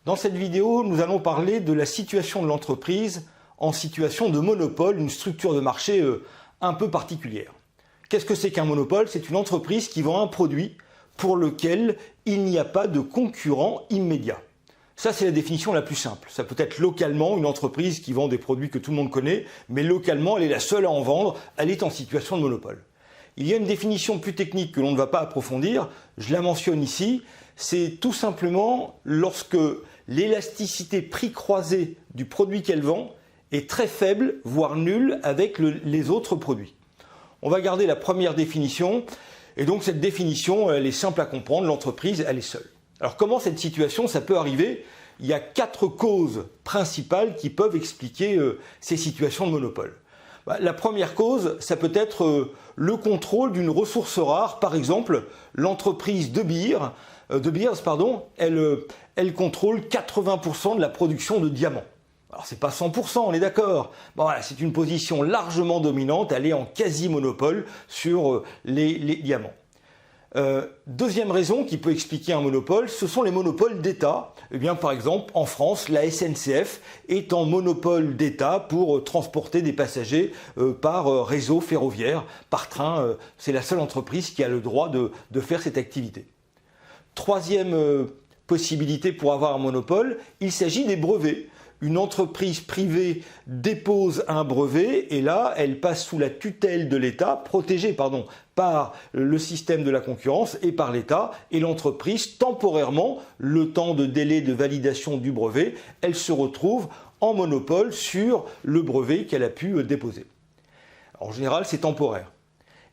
Dans cette vidéo, nous allons parler de la situation de l'entreprise en situation de monopole, une structure de marché un peu particulière. Qu'est-ce que c'est qu'un monopole? C'est une entreprise qui vend un produit pour lequel il n'y a pas de concurrent immédiat. Ça, c'est la définition la plus simple. Ça peut être localement une entreprise qui vend des produits que tout le monde connaît, mais localement, elle est la seule à en vendre, elle est en situation de monopole. Il y a une définition plus technique que l'on ne va pas approfondir, je la mentionne ici, c'est tout simplement lorsque l'élasticité prix croisé du produit qu'elle vend est très faible, voire nulle, avec les autres produits. On va garder la première définition, et donc cette définition, elle est simple à comprendre, l'entreprise, elle est seule. Alors comment cette situation, ça peut arriver? Il y a 4 causes principales qui peuvent expliquer ces situations de monopole. La première cause, ça peut être le contrôle d'une ressource rare. Par exemple, l'entreprise De Beers, elle contrôle 80% de la production de diamants. Alors c'est pas 100%, on est d'accord. Bon, voilà, c'est une position largement dominante, elle est en quasi-monopole sur les diamants. Deuxième raison qui peut expliquer un monopole, ce sont les monopoles d'État. Eh bien, par exemple, en France, la SNCF est en monopole d'État pour transporter des passagers par réseau ferroviaire, par train. C'est la seule entreprise qui a le droit de faire cette activité. Troisième possibilité pour avoir un monopole, il s'agit des brevets. Une entreprise privée dépose un brevet et là, elle passe sous la tutelle de l'État, protégée par le système de la concurrence et par l'État. Et l'entreprise, temporairement, le temps de délai de validation du brevet, elle se retrouve en monopole sur le brevet qu'elle a pu déposer. En général, c'est temporaire.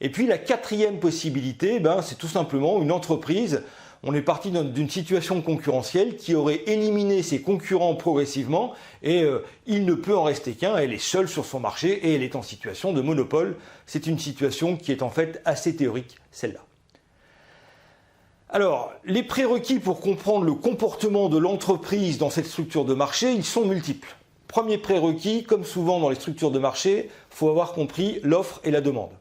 Et puis la quatrième possibilité, c'est tout simplement une entreprise. On est parti d'une situation concurrentielle qui aurait éliminé ses concurrents progressivement et il ne peut en rester qu'un, elle est seule sur son marché et elle est en situation de monopole. C'est une situation qui est en fait assez théorique, celle-là. Alors, les prérequis pour comprendre le comportement de l'entreprise dans cette structure de marché, ils sont multiples. Premier prérequis, comme souvent dans les structures de marché, il faut avoir compris l'offre et la demande.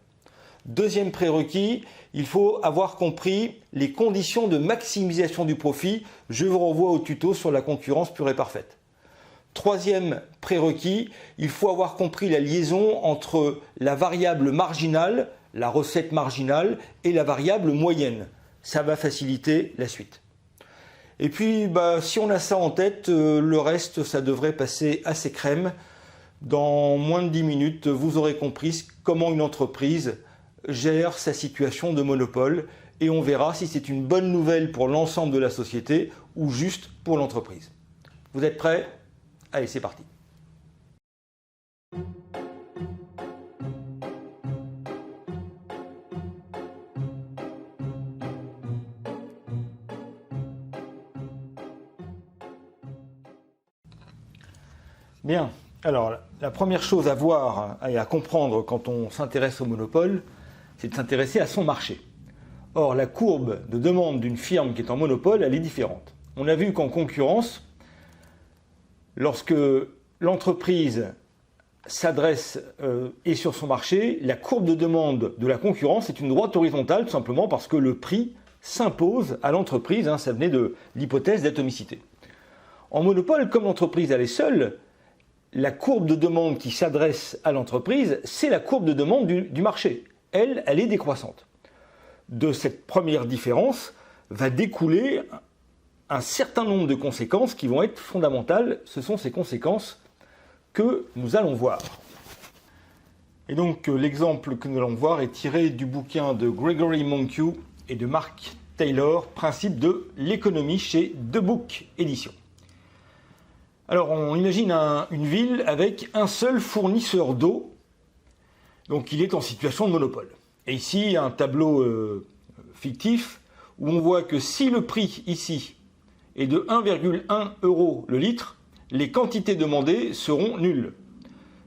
Deuxième prérequis, il faut avoir compris les conditions de maximisation du profit. Je vous renvoie au tuto sur la concurrence pure et parfaite. Troisième prérequis, il faut avoir compris la liaison entre la variable marginale, la recette marginale, et la variable moyenne. Ça va faciliter la suite. Et puis, si on a ça en tête, le reste, ça devrait passer assez crème. Dans moins de 10 minutes, vous aurez compris comment une entreprise gère sa situation de monopole et on verra si c'est une bonne nouvelle pour l'ensemble de la société ou juste pour l'entreprise. Vous êtes prêts? Allez, c'est parti. Bien, alors la première chose à voir et à comprendre quand on s'intéresse au monopole, c'est de s'intéresser à son marché. Or, la courbe de demande d'une firme qui est en monopole, elle est différente. On a vu qu'en concurrence, lorsque l'entreprise s'adresse et sur son marché, la courbe de demande de la concurrence est une droite horizontale, tout simplement parce que le prix s'impose à l'entreprise, ça venait de l'hypothèse d'atomicité. En monopole, comme l'entreprise elle est seule, la courbe de demande qui s'adresse à l'entreprise, c'est la courbe de demande du marché. Elle est décroissante. De cette première différence va découler un certain nombre de conséquences qui vont être fondamentales. Ce sont ces conséquences que nous allons voir. Et donc l'exemple que nous allons voir est tiré du bouquin de Gregory Mankiw et de Mark Taylor, Principe de l'économie chez The Book Édition. Alors on imagine une ville avec un seul fournisseur d'eau. Donc il est en situation de monopole. Et ici, il y a un tableau fictif où on voit que si le prix ici est de 1,1 € le litre, les quantités demandées seront nulles.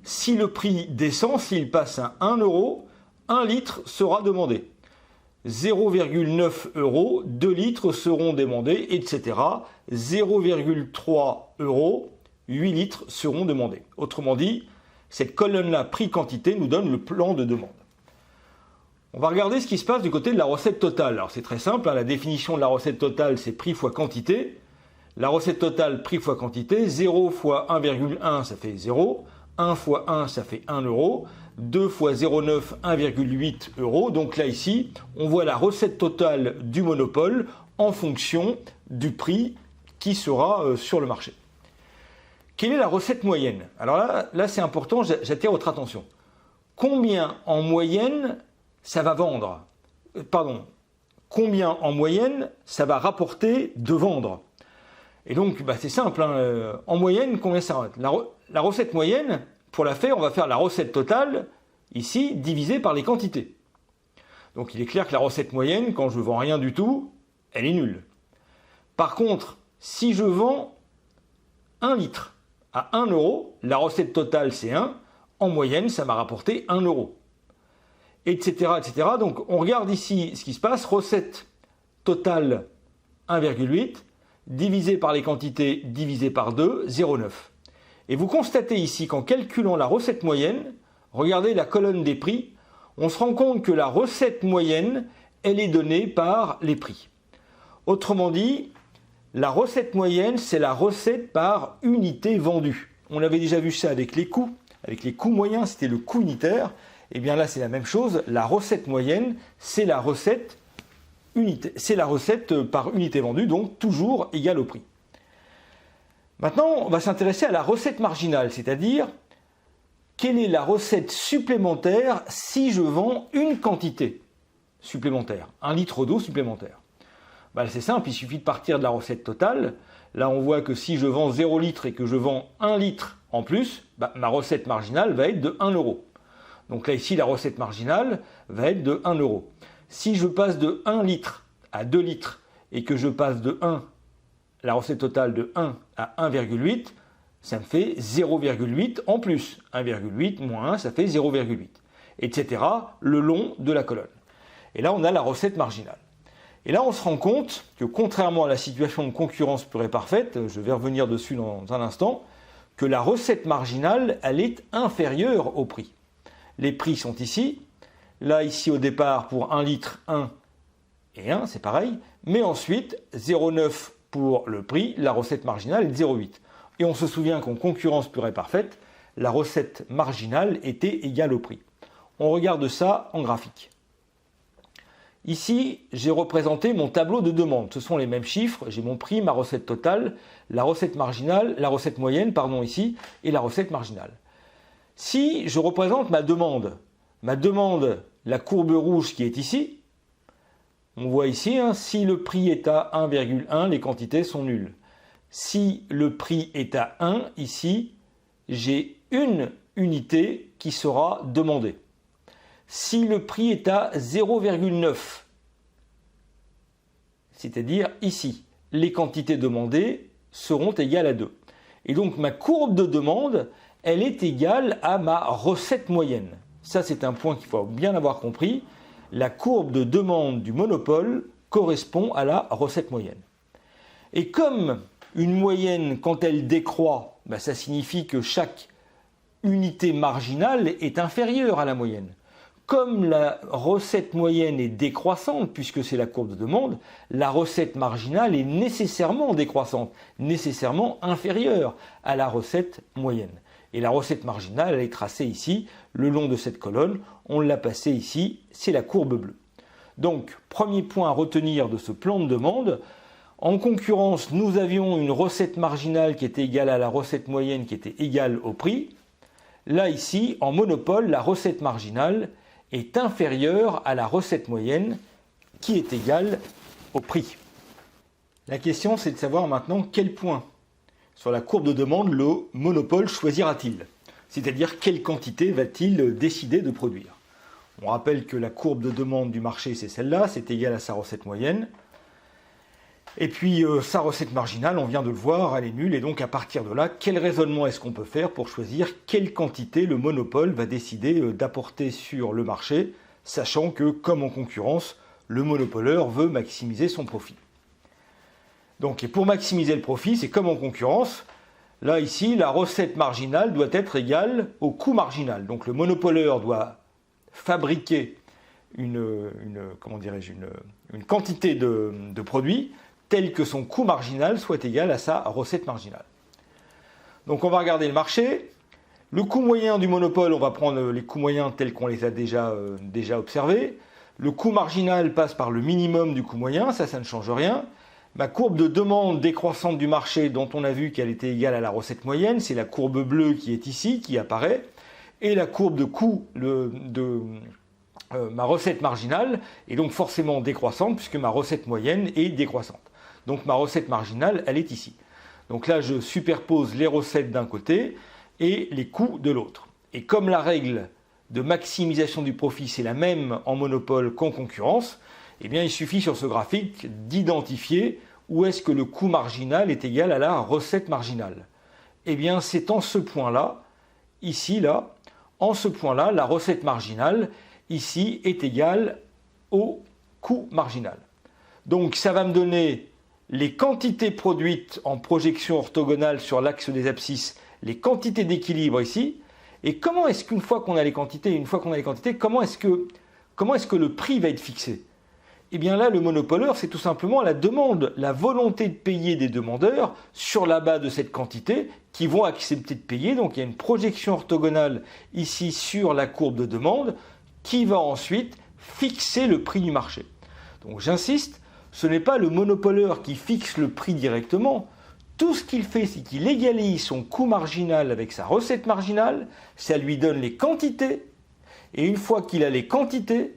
Si le prix descend, s'il passe à 1 €, 1 litre sera demandé. 0,9 €, 2 litres seront demandés, etc. 0,3 €, 8 litres seront demandés. Autrement dit, cette colonne-là, prix-quantité, nous donne le plan de demande. On va regarder ce qui se passe du côté de la recette totale. Alors c'est très simple, la définition de la recette totale, c'est prix fois quantité. La recette totale, prix fois quantité, 0 fois 1,1, ça fait 0. 1 fois 1, ça fait 1 euro. 2 fois 0,9, 1,8 euros. Donc là, ici, on voit la recette totale du monopole en fonction du prix qui sera sur le marché. Quelle est la recette moyenne? Alors là c'est important, j'attire votre attention. Combien en moyenne ça va vendre? Combien en moyenne ça va rapporter de vendre? Et donc, c'est simple, hein, en moyenne, combien ça va? La recette moyenne, pour la faire, on va faire la recette totale, ici, divisée par les quantités. Donc il est clair que la recette moyenne, quand je ne vends rien du tout, elle est nulle. Par contre, si je vends 1 litre à 1 euro, la recette totale c'est 1, en moyenne ça m'a rapporté 1 euro. Etc., etc. Donc on regarde ici ce qui se passe, recette totale 1,8, divisé par les quantités divisé par 2, 0,9. Et vous constatez ici qu'en calculant la recette moyenne, regardez la colonne des prix, on se rend compte que la recette moyenne, elle est donnée par les prix. Autrement dit, la recette moyenne, c'est la recette par unité vendue. On avait déjà vu ça avec les coûts. Avec les coûts moyens, c'était le coût unitaire. Et bien là, c'est la même chose. La recette moyenne, c'est la recette par unité vendue, donc toujours égale au prix. Maintenant, on va s'intéresser à la recette marginale, c'est-à-dire quelle est la recette supplémentaire si je vends une quantité supplémentaire, 1 litre d'eau supplémentaire. C'est simple, il suffit de partir de la recette totale. Là, on voit que si je vends 0 litre et que je vends 1 litre en plus, ma recette marginale va être de 1 euro. Donc là, ici, la recette marginale va être de 1 euro. Si je passe de 1 litre à 2 litres et que je passe de 1, la recette totale de 1 à 1,8, ça me fait 0,8 en plus. 1,8 moins 1, ça fait 0,8. Etc. le long de la colonne. Et là, on a la recette marginale. Et là, on se rend compte que contrairement à la situation de concurrence pure et parfaite, je vais revenir dessus dans un instant, que la recette marginale, elle est inférieure au prix. Les prix sont ici. Là, ici, au départ, pour 1 litre, 1 et 1, c'est pareil. Mais ensuite, 0,9 pour le prix, la recette marginale est de 0,8. Et on se souvient qu'en concurrence pure et parfaite, la recette marginale était égale au prix. On regarde ça en graphique. Ici, j'ai représenté mon tableau de demande. Ce sont les mêmes chiffres. J'ai mon prix, ma recette totale, la recette marginale, la recette moyenne, ici, et la recette marginale. Si je représente ma demande, la courbe rouge qui est ici, on voit ici, si le prix est à 1,1, les quantités sont nulles. Si le prix est à 1, ici, j'ai une unité qui sera demandée. Si le prix est à 0,9, c'est-à-dire ici, les quantités demandées seront égales à 2. Et donc ma courbe de demande, elle est égale à ma recette moyenne. Ça, c'est un point qu'il faut bien avoir compris. La courbe de demande du monopole correspond à la recette moyenne. Et comme une moyenne, quand elle décroît, ça signifie que chaque unité marginale est inférieure à la moyenne. Comme la recette moyenne est décroissante, puisque c'est la courbe de demande, la recette marginale est nécessairement décroissante, nécessairement inférieure à la recette moyenne. Et la recette marginale, elle est tracée ici, le long de cette colonne. On l'a passée ici, c'est la courbe bleue. Donc, premier point à retenir de ce plan de demande. En concurrence, nous avions une recette marginale qui était égale à la recette moyenne qui était égale au prix. Là, ici, en monopole, la recette marginale est inférieure à la recette moyenne qui est égale au prix. La question, c'est de savoir maintenant quel point sur la courbe de demande le monopole choisira-t-il, c'est-à-dire quelle quantité va-t-il décider de produire. On rappelle que la courbe de demande du marché, c'est celle-là, c'est égal à sa recette moyenne. Et puis sa recette marginale, on vient de le voir, elle est nulle. Et donc à partir de là, quel raisonnement est-ce qu'on peut faire pour choisir quelle quantité le monopole va décider d'apporter sur le marché, sachant que, comme en concurrence, le monopoleur veut maximiser son profit. Donc, et pour maximiser le profit, c'est comme en concurrence. Là, ici, la recette marginale doit être égale au coût marginal. Donc le monopoleur doit fabriquer une quantité de produits tel que son coût marginal soit égal à sa recette marginale. Donc on va regarder le marché. Le coût moyen du monopole, on va prendre les coûts moyens tels qu'on les a déjà observés. Le coût marginal passe par le minimum du coût moyen, ça ne change rien. Ma courbe de demande décroissante du marché, dont on a vu qu'elle était égale à la recette moyenne, c'est la courbe bleue qui est ici, qui apparaît. Et la courbe de coût ma recette marginale est donc forcément décroissante, puisque ma recette moyenne est décroissante. Donc ma recette marginale, elle est ici. Donc là, je superpose les recettes d'un côté et les coûts de l'autre. Et comme la règle de maximisation du profit, c'est la même en monopole qu'en concurrence, eh bien, il suffit sur ce graphique d'identifier où est-ce que le coût marginal est égal à la recette marginale. Eh bien, c'est en ce point-là, ici, là, en ce point-là, la recette marginale, ici, est égale au coût marginal. Donc, ça va me donner les quantités produites en projection orthogonale sur l'axe des abscisses, les quantités d'équilibre ici. Et comment est-ce qu'une fois qu'on a les quantités, comment est-ce que le prix va être fixé? Eh bien là, le monopoleur, c'est tout simplement la demande, la volonté de payer des demandeurs sur la base de cette quantité qui vont accepter de payer. Donc il y a une projection orthogonale ici sur la courbe de demande qui va ensuite fixer le prix du marché. Donc j'insiste, ce n'est pas le monopoleur qui fixe le prix directement. Tout ce qu'il fait, c'est qu'il égalise son coût marginal avec sa recette marginale, ça lui donne les quantités, et une fois qu'il a les quantités,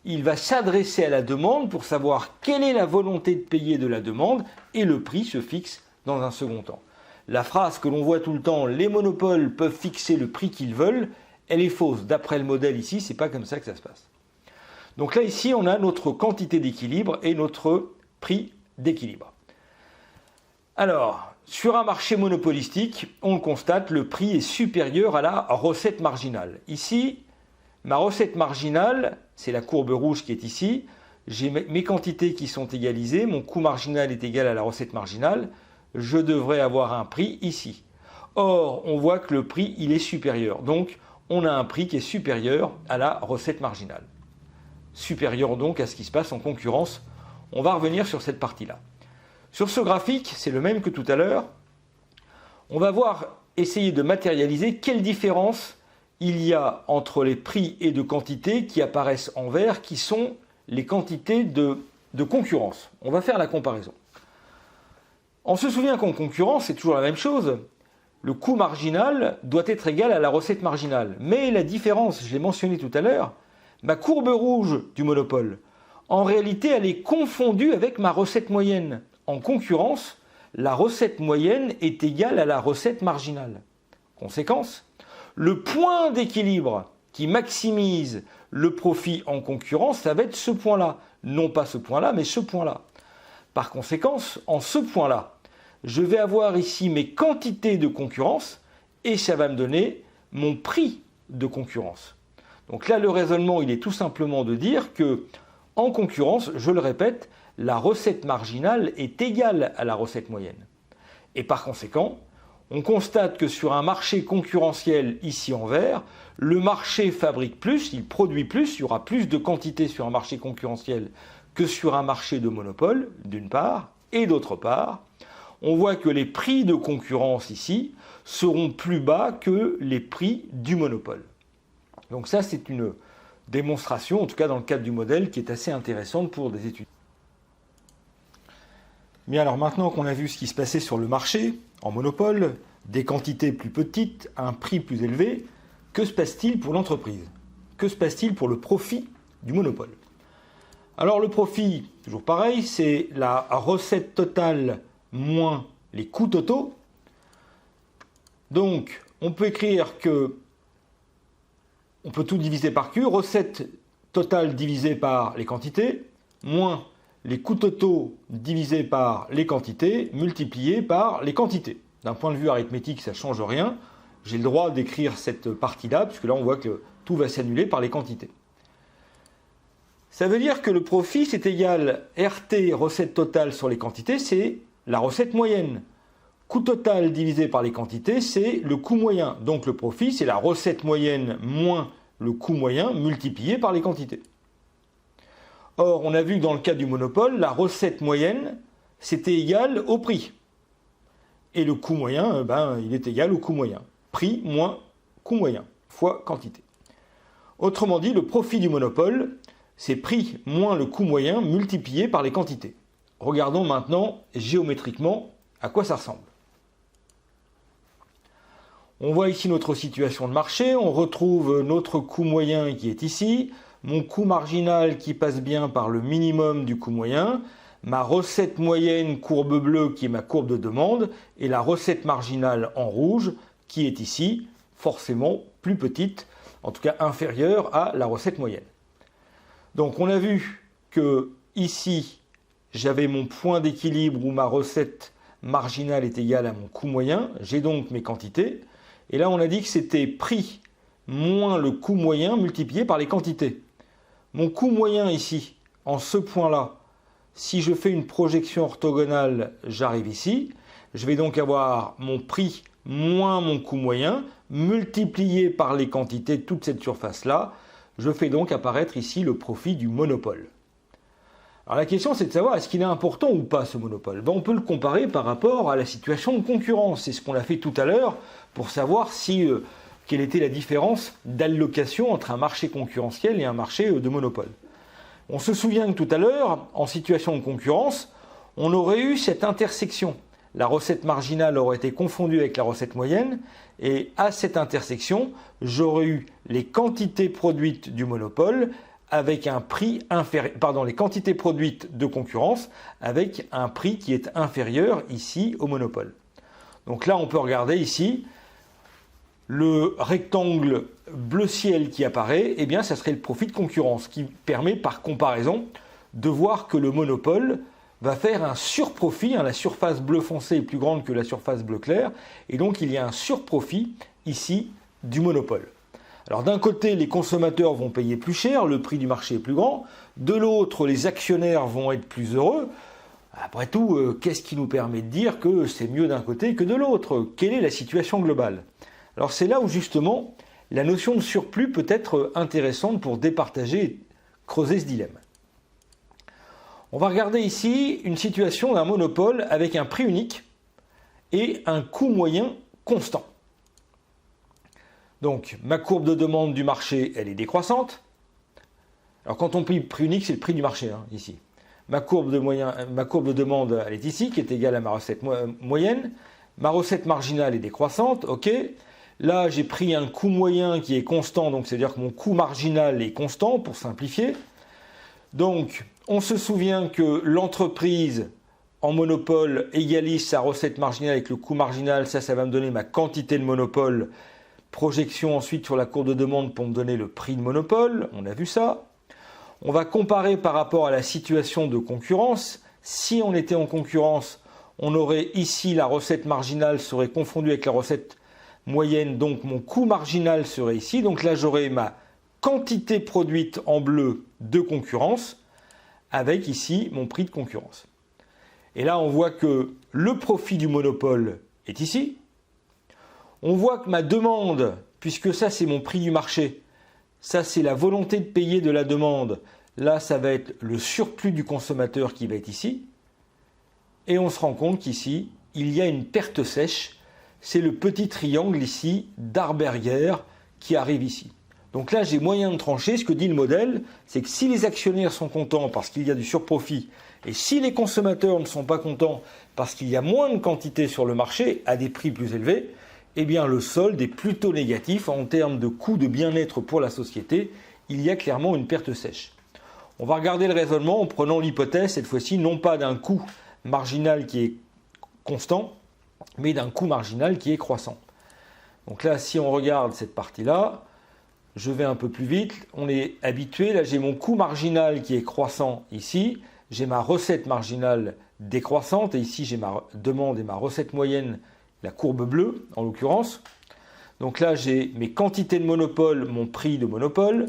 il va s'adresser à la demande pour savoir quelle est la volonté de payer de la demande, et le prix se fixe dans un second temps. La phrase que l'on voit tout le temps, les monopoles peuvent fixer le prix qu'ils veulent, elle est fausse. D'après le modèle ici, c'est pas comme ça que ça se passe. Donc là, ici, on a notre quantité d'équilibre et notre prix d'équilibre. Alors, sur un marché monopolistique, on le constate, le prix est supérieur à la recette marginale. Ici, ma recette marginale, c'est la courbe rouge qui est ici. J'ai mes quantités qui sont égalisées, mon coût marginal est égal à la recette marginale. Je devrais avoir un prix ici. Or, on voit que le prix, il est supérieur. Donc, on a un prix qui est supérieur à la recette marginale. Supérieur donc à ce qui se passe en concurrence. On va revenir sur cette partie-là. Sur ce graphique, c'est le même que tout à l'heure. On va essayer de matérialiser quelle différence il y a entre les prix et de quantité qui apparaissent en vert, qui sont les quantités de concurrence. On va faire la comparaison. On se souvient qu'en concurrence, c'est toujours la même chose. Le coût marginal doit être égal à la recette marginale. Mais la différence, je l'ai mentionné tout à l'heure, ma courbe rouge du monopole, en réalité, elle est confondue avec ma recette moyenne. En concurrence, la recette moyenne est égale à la recette marginale. Conséquence, le point d'équilibre qui maximise le profit en concurrence, ça va être ce point-là. Non pas ce point-là, mais ce point-là. Par conséquent, en ce point-là, je vais avoir ici mes quantités de concurrence et ça va me donner mon prix de concurrence. Donc là, le raisonnement, il est tout simplement de dire que, en concurrence, je le répète, la recette marginale est égale à la recette moyenne. Et par conséquent, on constate que sur un marché concurrentiel ici en vert, le marché fabrique plus, il produit plus, il y aura plus de quantité sur un marché concurrentiel que sur un marché de monopole, d'une part, et d'autre part, on voit que les prix de concurrence ici seront plus bas que les prix du monopole. Donc ça, c'est une démonstration, en tout cas dans le cadre du modèle, qui est assez intéressante pour des études. Bien, alors maintenant qu'on a vu ce qui se passait sur le marché, en monopole, des quantités plus petites, un prix plus élevé, que se passe-t-il pour l'entreprise? Que se passe-t-il pour le profit du monopole? Alors le profit, toujours pareil, c'est la recette totale moins les coûts totaux. Donc, on peut écrire que on peut tout diviser par Q, recette totale divisée par les quantités, moins les coûts totaux divisés par les quantités, multipliés par les quantités. D'un point de vue arithmétique, ça ne change rien. J'ai le droit d'écrire cette partie-là, puisque là, on voit que tout va s'annuler par les quantités. Ça veut dire que le profit, c'est égal RT, recette totale sur les quantités, c'est la recette moyenne. Coût total divisé par les quantités, c'est le coût moyen. Donc le profit, c'est la recette moyenne moins le coût moyen multiplié par les quantités. Or, on a vu que dans le cas du monopole, la recette moyenne, c'était égal au prix. Et le coût moyen, il est égal au coût moyen. Prix moins coût moyen, fois quantité. Autrement dit, le profit du monopole, c'est prix moins le coût moyen multiplié par les quantités. Regardons maintenant géométriquement à quoi ça ressemble. On voit ici notre situation de marché, on retrouve notre coût moyen qui est ici, mon coût marginal qui passe bien par le minimum du coût moyen, ma recette moyenne courbe bleue qui est ma courbe de demande, et la recette marginale en rouge qui est ici, forcément plus petite, en tout cas inférieure à la recette moyenne. Donc on a vu que ici, j'avais mon point d'équilibre où ma recette marginale est égale à mon coût moyen, j'ai donc mes quantités, et là on a dit que c'était prix moins le coût moyen multiplié par les quantités. Mon coût moyen ici, en ce point-là, si je fais une projection orthogonale, j'arrive ici, je vais donc avoir mon prix moins mon coût moyen, multiplié par les quantités de toute cette surface-là, je fais donc apparaître ici le profit du monopole. Alors la question c'est de savoir est-ce qu'il est important ou pas ce monopole. On peut le comparer par rapport à la situation de concurrence, c'est ce qu'on a fait tout à l'heure pour savoir quelle était la différence d'allocation entre un marché concurrentiel et un marché de monopole. On se souvient que tout à l'heure, en situation de concurrence, on aurait eu cette intersection. La recette marginale aurait été confondue avec la recette moyenne, et à cette intersection, j'aurais eu les quantités produites du monopole avec un prix inférieur, les quantités produites de concurrence avec un prix qui est inférieur ici au monopole. Donc là, on peut regarder ici le rectangle bleu ciel qui apparaît, eh bien, ça serait le profit de concurrence qui permet par comparaison de voir que le monopole va faire un surprofit, la surface bleu foncé est plus grande que la surface bleu clair, et donc il y a un surprofit ici du monopole. Alors d'un côté, les consommateurs vont payer plus cher, le prix du marché est plus grand, de l'autre, les actionnaires vont être plus heureux. Après tout, qu'est-ce qui nous permet de dire que c'est mieux d'un côté que de l'autre? Quelle est la situation globale? Alors c'est là où justement la notion de surplus peut être intéressante pour départager et creuser ce dilemme. On va regarder ici une situation d'un monopole avec un prix unique et un coût moyen constant. Donc ma courbe de demande du marché, elle est décroissante. Alors quand on paye prix unique, c'est le prix du marché ici. Ma courbe de demande, elle est ici, qui est égale à ma recette moyenne. Ma recette marginale est décroissante, ok. Là, j'ai pris un coût moyen qui est constant, donc c'est-à-dire que mon coût marginal est constant, pour simplifier. Donc, on se souvient que l'entreprise en monopole égalise sa recette marginale avec le coût marginal. Ça va me donner ma quantité de monopole. Projection ensuite sur la courbe de demande pour me donner le prix de monopole. On a vu ça. On va comparer par rapport à la situation de concurrence. Si on était en concurrence, on aurait ici la recette marginale serait confondue avec la recette moyenne, donc mon coût marginal serait ici. Donc là, j'aurais ma quantité produite en bleu de concurrence avec ici mon prix de concurrence. Et là, on voit que le profit du monopole est ici. On voit que ma demande, puisque ça c'est mon prix du marché, ça c'est la volonté de payer de la demande, là ça va être le surplus du consommateur qui va être ici. Et on se rend compte qu'ici, il y a une perte sèche. C'est le petit triangle ici d'Arberger qui arrive ici. Donc là, j'ai moyen de trancher. Ce que dit le modèle, c'est que si les actionnaires sont contents parce qu'il y a du surprofit, et si les consommateurs ne sont pas contents parce qu'il y a moins de quantité sur le marché à des prix plus élevés, eh bien le solde est plutôt négatif en termes de coût de bien-être pour la société. Il y a clairement une perte sèche. On va regarder le raisonnement en prenant l'hypothèse, cette fois-ci, non pas d'un coût marginal qui est constant, mais d'un coût marginal qui est croissant. Donc là, si on regarde cette partie-là, je vais un peu plus vite, on est habitué, là j'ai mon coût marginal qui est croissant ici, j'ai ma recette marginale décroissante, et ici j'ai ma demande et ma recette moyenne, la courbe bleue en l'occurrence. Donc là j'ai mes quantités de monopole, mon prix de monopole,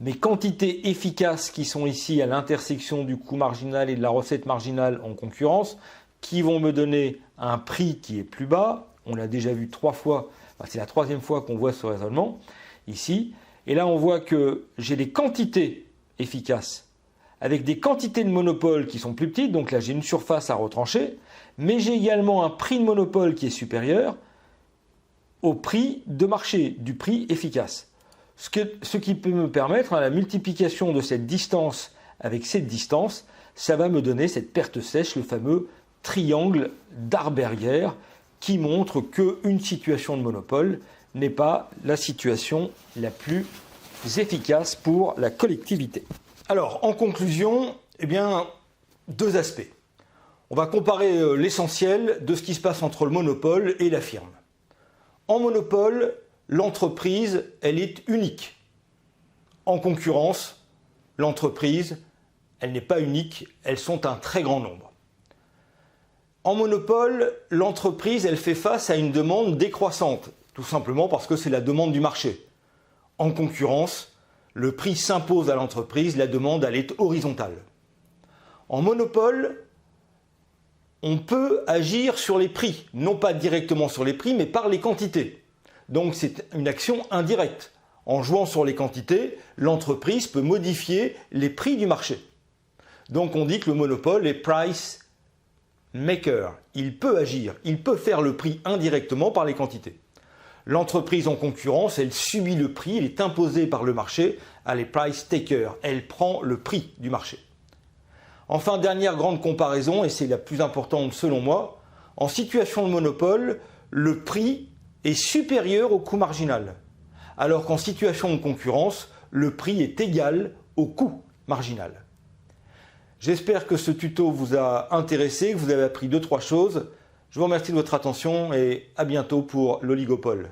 mes quantités efficaces qui sont ici à l'intersection du coût marginal et de la recette marginale en concurrence, qui vont me donner un prix qui est plus bas. On l'a déjà vu 3 fois, c'est la 3e fois qu'on voit ce raisonnement ici. Et là, on voit que j'ai des quantités efficaces avec des quantités de monopole qui sont plus petites, donc là j'ai une surface à retrancher, mais j'ai également un prix de monopole qui est supérieur au prix de marché, du prix efficace. Ce qui peut me permettre, à la multiplication de cette distance avec cette distance, ça va me donner cette perte sèche, le fameux triangle d'Arberger, qui montre qu'une situation de monopole n'est pas la situation la plus efficace pour la collectivité. Alors, en conclusion, deux aspects. On va comparer l'essentiel de ce qui se passe entre le monopole et la firme. En monopole, l'entreprise, elle est unique. En concurrence, l'entreprise, elle n'est pas unique, elles sont un très grand nombre. En monopole, l'entreprise, elle fait face à une demande décroissante, tout simplement parce que c'est la demande du marché. En concurrence, le prix s'impose à l'entreprise, la demande, elle est horizontale. En monopole, on peut agir sur les prix, non pas directement sur les prix, mais par les quantités. Donc c'est une action indirecte. En jouant sur les quantités, l'entreprise peut modifier les prix du marché. Donc on dit que le monopole est price maker. Il peut agir, il peut faire le prix indirectement par les quantités. L'entreprise en concurrence, elle subit le prix, elle est imposée par le marché, elle est price taker, elle prend le prix du marché. Enfin, dernière grande comparaison, et c'est la plus importante selon moi, en situation de monopole, le prix est supérieur au coût marginal, alors qu'en situation de concurrence, le prix est égal au coût marginal. J'espère que ce tuto vous a intéressé, que vous avez appris 2-3 choses. Je vous remercie de votre attention et à bientôt pour l'oligopole.